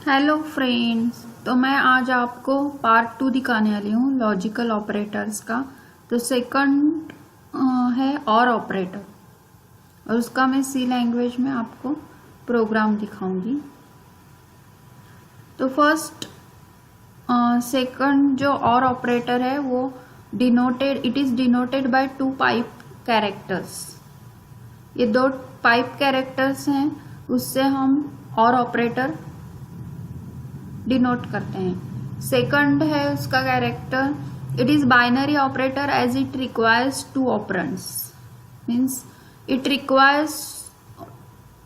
Hello friends, तो मैं आज आपको पार्ट 2 दिखाने वाली हूँ लॉजिकल ऑपरेटर्स का। तो सेकंड है और ऑपरेटर, और उसका मैं सी लैंग्वेज में आपको प्रोग्राम दिखाऊंगी। तो फर्स्ट सेकंड जो और ऑपरेटर है वो it is denoted by 2 pipe characters. ये 2 पाइप कैरेक्टर्स हैं, उससे हम और ऑपरेटर डिनोट करते हैं। सेकंड है उसका character, it is binary operator as it requires 2 operands, means it requires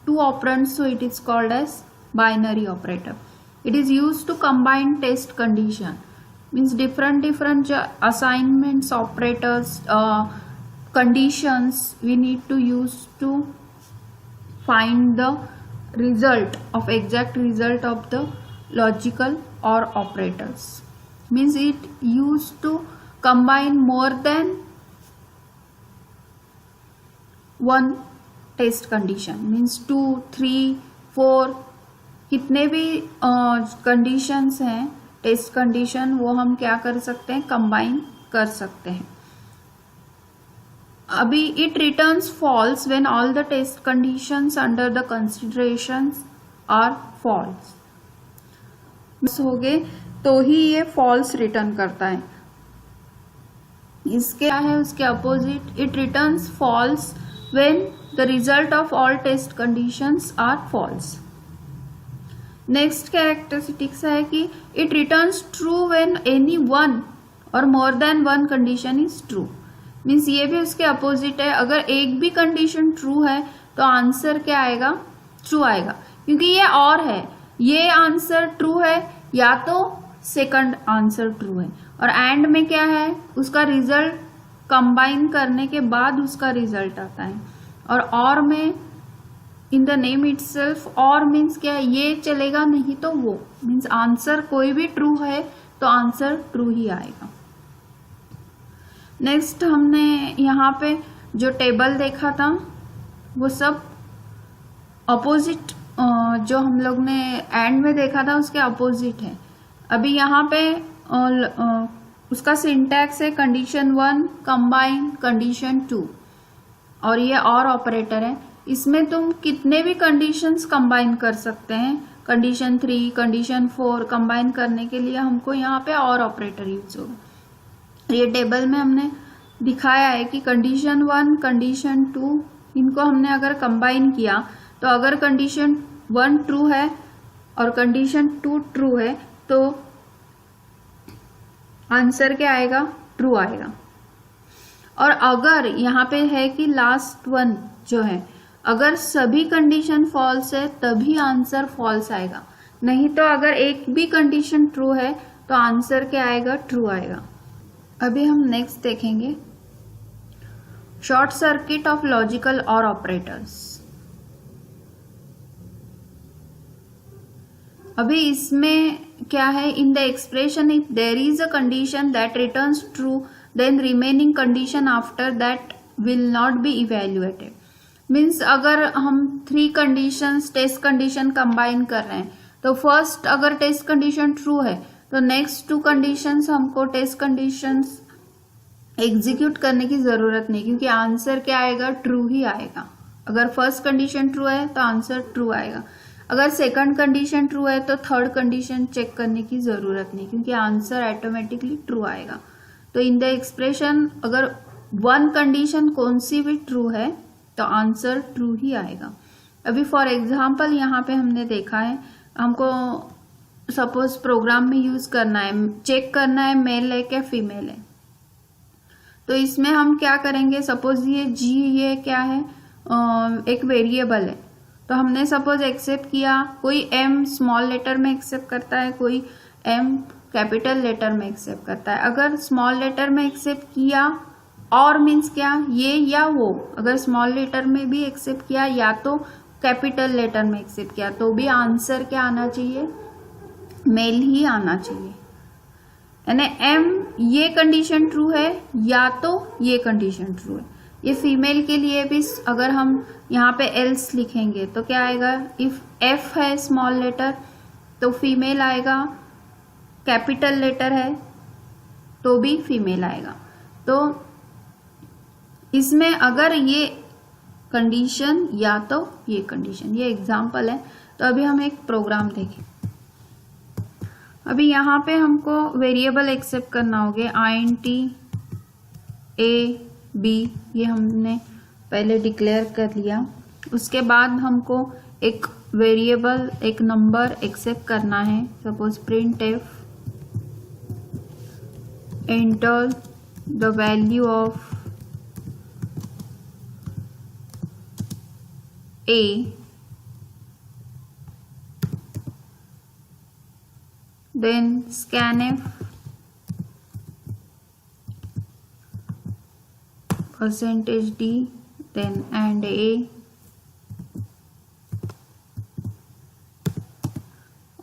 2 operands, so it is called as binary operator. It is used to combine test condition, means different assignments operators conditions we need to use to find the exact result of the logical or operators. Means it used to combine more than one test condition, means 2, 3, 4 कितने भी conditions हैं test condition, वो हम क्या कर सकते हैं, combine कर सकते हैं। अभी it returns false when all the test conditions under the considerations are false. हो गए तो ही ये फॉल्स रिटर्न करता है। इसके क्या है उसके opposite, it returns false when the result of all test conditions are false. Next characteristics है कि it returns true when any one or more than one condition is true. Means ये भी उसके अपोजिट है, अगर एक भी कंडीशन ट्रू है तो आंसर क्या आएगा, ट्रू आएगा, क्योंकि ये और है, ये आंसर ट्रू है या तो सेकंड आंसर ट्रू है। और एंड में क्या है, उसका रिजल्ट कंबाइन करने के बाद उसका रिजल्ट आता है। और में इन द नेम इटसेल्फ, और मीन्स क्या है, ये चलेगा नहीं तो वो, मीन्स आंसर कोई भी ट्रू है तो आंसर ट्रू ही आएगा। नेक्स्ट हमने यहाँ पे जो टेबल देखा था वो सब अपोजिट, जो हम लोग ने एंड में देखा था उसके अपोजिट है। अभी यहाँ पे उसका सिंटैक्स है कंडीशन 1 कंबाइन कंडीशन 2, और ये और ऑपरेटर है। इसमें तुम कितने भी कंडीशंस कंबाइन कर सकते हैं, कंडीशन 3 कंडीशन 4 कंबाइन करने के लिए हमको यहाँ पे और ऑपरेटर यूज होगा। ये टेबल में हमने दिखाया है कि कंडीशन 1 कंडीशन 2 इनको हमने अगर कंबाइन किया तो अगर कंडीशन 1 ट्रू है और कंडीशन 2 ट्रू है तो आंसर क्या आएगा, ट्रू आएगा। और अगर यहाँ पे है कि लास्ट वन जो है, अगर सभी कंडीशन फॉल्स है तभी आंसर फॉल्स आएगा, नहीं तो अगर एक भी कंडीशन ट्रू है तो आंसर क्या आएगा, ट्रू आएगा। अभी हम नेक्स्ट देखेंगे शॉर्ट सर्किट ऑफ लॉजिकल और ऑपरेटर्स। अभी इसमें क्या है, in the expression if there is a condition that returns true then remaining condition after that will not be evaluated. Means अगर हम 3 कंडीशंस टेस्ट कंडीशन कंबाइन कर रहे हैं तो फर्स्ट अगर टेस्ट कंडीशन ट्रू है तो नेक्स्ट 2 कंडीशंस हमको टेस्ट कंडीशंस एग्जीक्यूट करने की जरूरत नहीं, क्योंकि आंसर क्या आएगा, ट्रू ही आएगा। अगर फर्स्ट कंडीशन ट्रू है तो आंसर ट्रू आएगा, अगर सेकंड कंडीशन ट्रू है तो थर्ड कंडीशन चेक करने की जरूरत नहीं, क्योंकि आंसर ऑटोमेटिकली ट्रू आएगा। तो इन द एक्सप्रेशन अगर 1 कंडीशन कौन सी भी ट्रू है तो आंसर ट्रू ही आएगा। अभी फॉर एग्जाम्पल यहाँ पे हमने देखा है, हमको सपोज प्रोग्राम में यूज करना है, चेक करना है मेल है क्या फीमेल है। तो इसमें हम क्या करेंगे, सपोज ये जी ये क्या है, एक वेरिएबल है, तो हमने सपोज एक्सेप्ट किया, कोई एम स्मॉल लेटर में एक्सेप्ट करता है, कोई एम कैपिटल लेटर में एक्सेप्ट करता है। अगर स्मॉल लेटर में एक्सेप्ट किया और मीन्स क्या, ये या वो, अगर स्मॉल लेटर में भी एक्सेप्ट किया या तो कैपिटल लेटर में एक्सेप्ट किया तो भी आंसर क्या आना चाहिए, मेल ही आना चाहिए। यानी एम ये कंडीशन ट्रू है या तो ये कंडीशन ट्रू है। ये फीमेल के लिए भी अगर हम यहाँ पे एल्स लिखेंगे तो क्या आएगा, इफ एफ है स्मॉल लेटर तो फीमेल आएगा, कैपिटल लेटर है तो भी फीमेल आएगा। तो इसमें अगर ये कंडीशन या तो ये कंडीशन, ये एग्जाम्पल है। तो अभी हम एक प्रोग्राम देखें। अभी यहाँ पे हमको वेरिएबल एक्सेप्ट करना होगा, INT A B, ये हमने पहले डिक्लेयर कर लिया। उसके बाद हमको एक वेरिएबल, एक नंबर एक्सेप्ट करना है। Suppose printf enter the value of A then scanf %d then and A,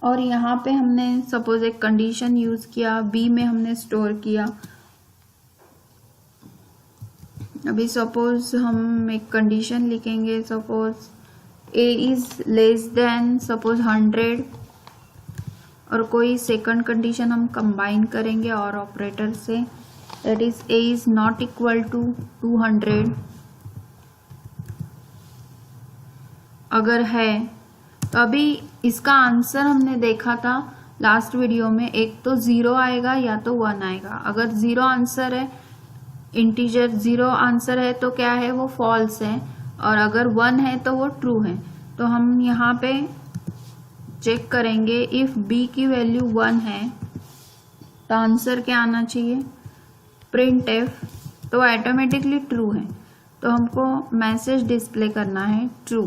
और यहाँ पे हमने सपोज एक कंडीशन यूज किया, बी में हमने स्टोर किया। अभी सपोज हम एक कंडीशन लिखेंगे, suppose A is less then suppose 100, और कोई सेकंड कंडीशन हम कंबाइन करेंगे और ऑपरेटर से, that is A is not equal to 200। अगर है तो अभी इसका आंसर हमने देखा था लास्ट वीडियो में, एक तो 0 आएगा या तो 1 आएगा। अगर 0 आंसर है, इंटीजर 0 आंसर है तो क्या है, वो फॉल्स है, और अगर 1 है तो वो ट्रू है। तो हम यहाँ पे चेक करेंगे, इफ b की वैल्यू 1 है तो आंसर क्या आना चाहिए, printf, तो ऑटोमेटिकली ट्रू है। तो हमको मैसेज डिस्प्ले करना है ट्रू।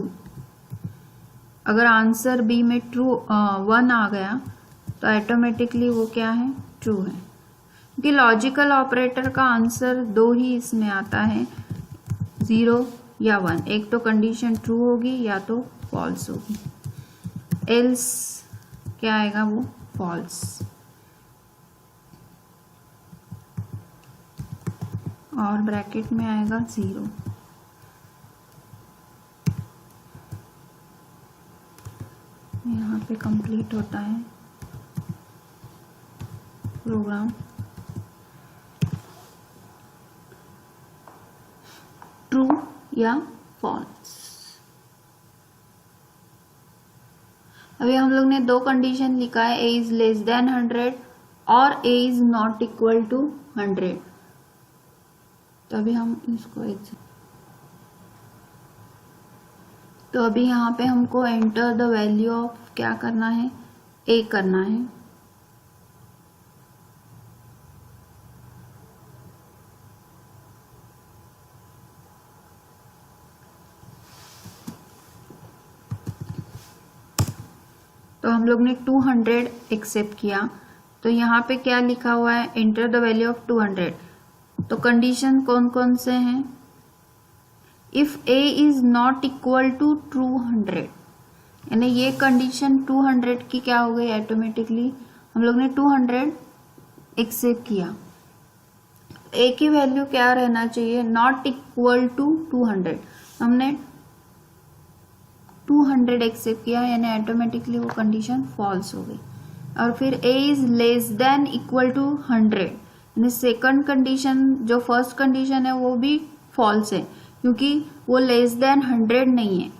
अगर आंसर बी में ट्रू 1 आ गया तो ऑटोमेटिकली वो क्या है, ट्रू है। क्योंकि लॉजिकल ऑपरेटर का आंसर 2 ही इसमें आता है, 0 या 1। एक तो कंडीशन ट्रू होगी या तो फॉल्स होगी, एल्स क्या आएगा, वो फॉल्स। और ब्रैकेट में आएगा 0। यहाँ पे कंप्लीट होता है प्रोग्राम। ट्रू या फॉल्स। अभी हम लोग ने 2 कंडीशन लिखा है, A इज लेस देन 100 और A is not equal to 100। तो अभी हम इसको तो अभी यहाँ पे हमको एंटर द वैल्यू ऑफ क्या करना है, A करना है। तो हम लोग ने 200 एक्सेप्ट किया, तो यहाँ पे क्या लिखा हुआ है, एंटर द वैल्यू ऑफ 200। तो कंडीशन कौन कौन से हैं, if A is not equal to 200, यानी ये कंडीशन 200 की क्या हो गई, ऑटोमेटिकली हम लोग ने 200 एक्सेप्ट किया। A की वैल्यू क्या रहना चाहिए, नॉट इक्वल टू 200। हमने 200 एक्सेप्ट किया, यानी ऑटोमेटिकली वो कंडीशन फॉल्स हो गई। और फिर A is less than equal to 100, यानी सेकंड कंडीशन जो फर्स्ट कंडीशन है वो भी फॉल्स है, क्योंकि वो लेस देन 100 नहीं है,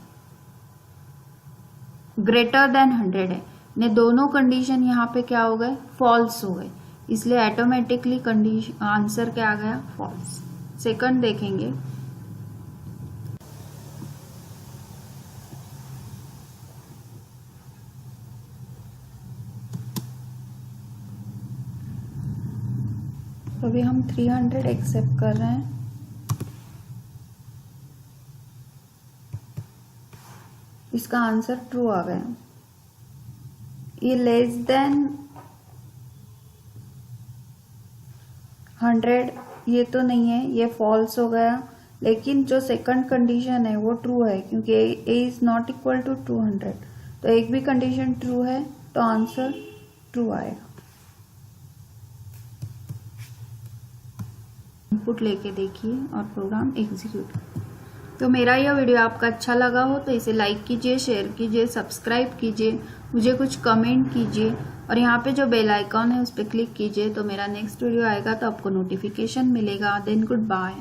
ग्रेटर देन 100 है। ने दोनों कंडीशन यहाँ पे क्या हो गए, फॉल्स हो गए, इसलिए ऑटोमेटिकली कंडीशन आंसर क्या आ गया, फॉल्स। सेकंड देखेंगे, अभी हम 300 एक्सेप्ट कर रहे हैं। इसका आंसर ट्रू आ गया। ये लेस देन 100 ये तो नहीं है, ये फॉल्स हो गया। लेकिन जो सेकंड कंडीशन है वो ट्रू है, क्योंकि A is not equal to 200। तो एक भी कंडीशन ट्रू है तो आंसर ट्रू आएगा। इनपुट लेके देखिए और प्रोग्राम एग्जीक्यूट। तो मेरा यह वीडियो आपका अच्छा लगा हो तो इसे लाइक कीजिए, शेयर कीजिए, सब्सक्राइब कीजिए, मुझे कुछ कमेंट कीजिए और यहाँ पे जो बेल आइकॉन है उस पर क्लिक कीजिए तो मेरा नेक्स्ट वीडियो आएगा तो आपको नोटिफिकेशन मिलेगा। Then good bye.